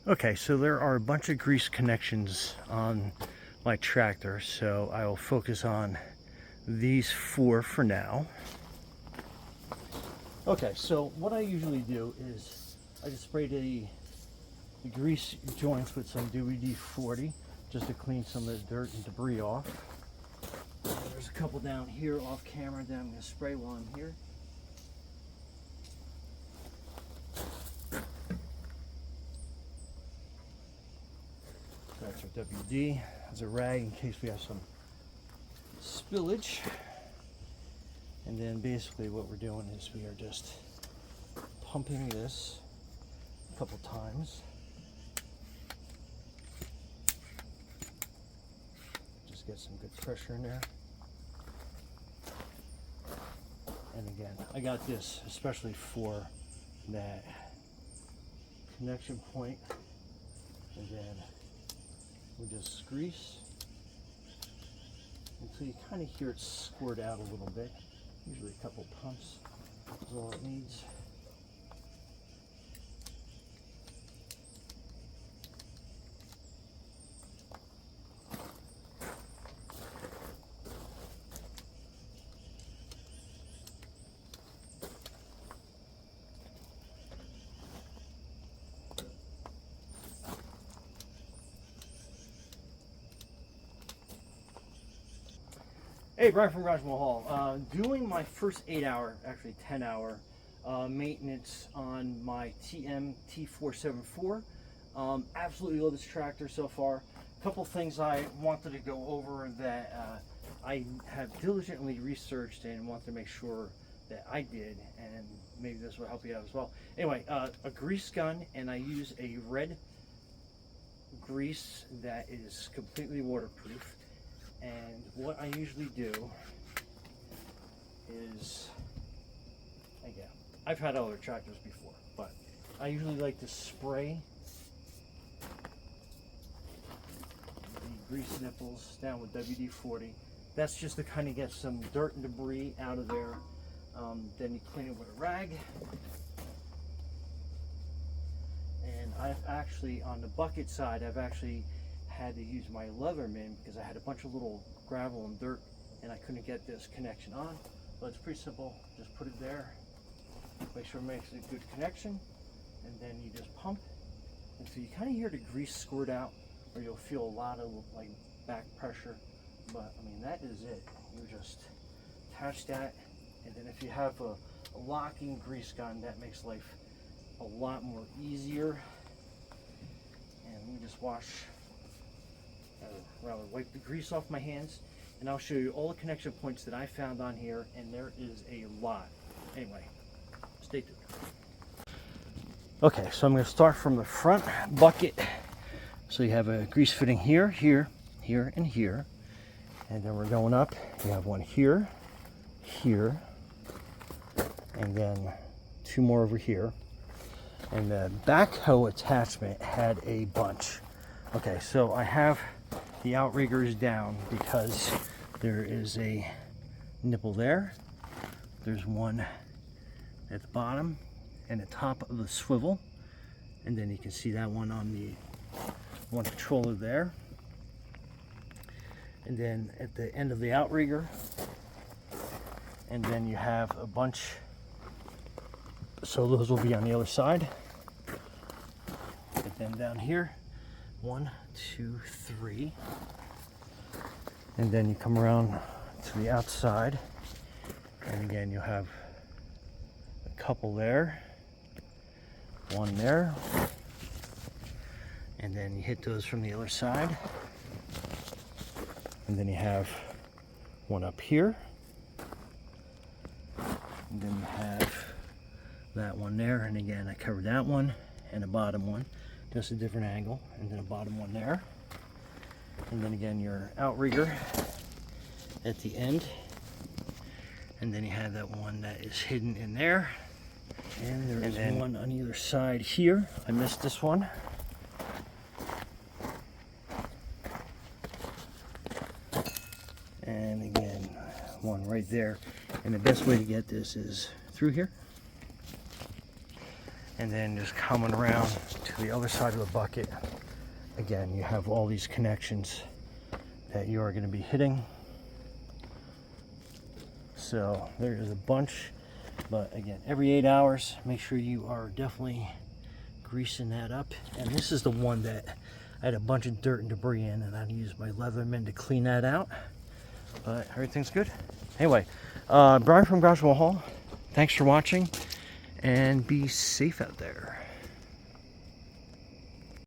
Okay, so there are a bunch of grease connections on my tractor, so I will focus on these 4 for now. Okay, so what I usually do is I just spray the grease joints with some WD-40 just to clean some of the dirt and debris off. There's a couple down here off camera that I'm going to spray while I'm here. That's our WD as a rag in case we have some spillage. And then basically what we're doing is we are just pumping this a couple times. Just get some good pressure in there. And again, I got this especially for that connection point. And then we just grease until you kind of hear it squirt out a little bit. Usually a couple pumps is all it needs. Hey, Brian from Garage Hall. Doing my first 8-hour, actually 10-hour maintenance on my TYM T474. Absolutely love this tractor so far. A couple things I wanted to go over that I have diligently researched and want to make sure that I did, and maybe this will help you out as well. Anyway, a grease gun, and I use a red grease that is completely waterproof. And what I usually do is, again, I've had other tractors before, but I usually like to spray the grease nipples down with WD-40. That's just to kind of get some dirt and debris out of there. Then you clean it with a rag. And I've actually, on the bucket side, I've actually had to use my Leatherman because I had a bunch of little gravel and dirt and I couldn't get this connection on. But it's pretty simple. Just put it there, make sure it makes a good connection, and then you just pump. And so you kind of hear the grease squirt out, or you'll feel a lot of like back pressure. But I mean, that is it. You just attach that, and then if you have a locking grease gun, that makes life a lot more easier. And let me just rather wipe the grease off my hands, and I'll show you all the connection points that I found on here, and there is a lot. Anyway, stay tuned. Okay, so I'm going to start from the front bucket. So you have a grease fitting here, here, here, and here. And then we're going up. You have one here, here, and then 2 more over here. And the backhoe attachment had a bunch. Okay, so I have the outriggers down because there is a nipple there. There's one at the bottom and the top of the swivel. And then you can see that one on the one controller there. And then at the end of the outrigger. And then you have a bunch. So those will be on the other side. And then down here, 1, 2, 3. And then you come around to the outside, and again you have a couple there, one there, and then you hit those from the other side, and then you have one up here, and then you have that one there, and again I covered that one and a bottom one, just a different angle, and then a bottom one there. And then again your outrigger at the end, and then you have that one that is hidden in there, and there is one on either side here. I missed this one. And again, one right there. And the best way to get this is through here. And then just coming around to the other side of the bucket. Again, you have all these connections that you are going to be hitting. So there is a bunch, but again, every 8 hours, make sure you are definitely greasing that up. And this is the one that I had a bunch of dirt and debris in, and I used my Leatherman to clean that out. But everything's good. Anyway, Brian from Garage Hall, thanks for watching, and be safe out there.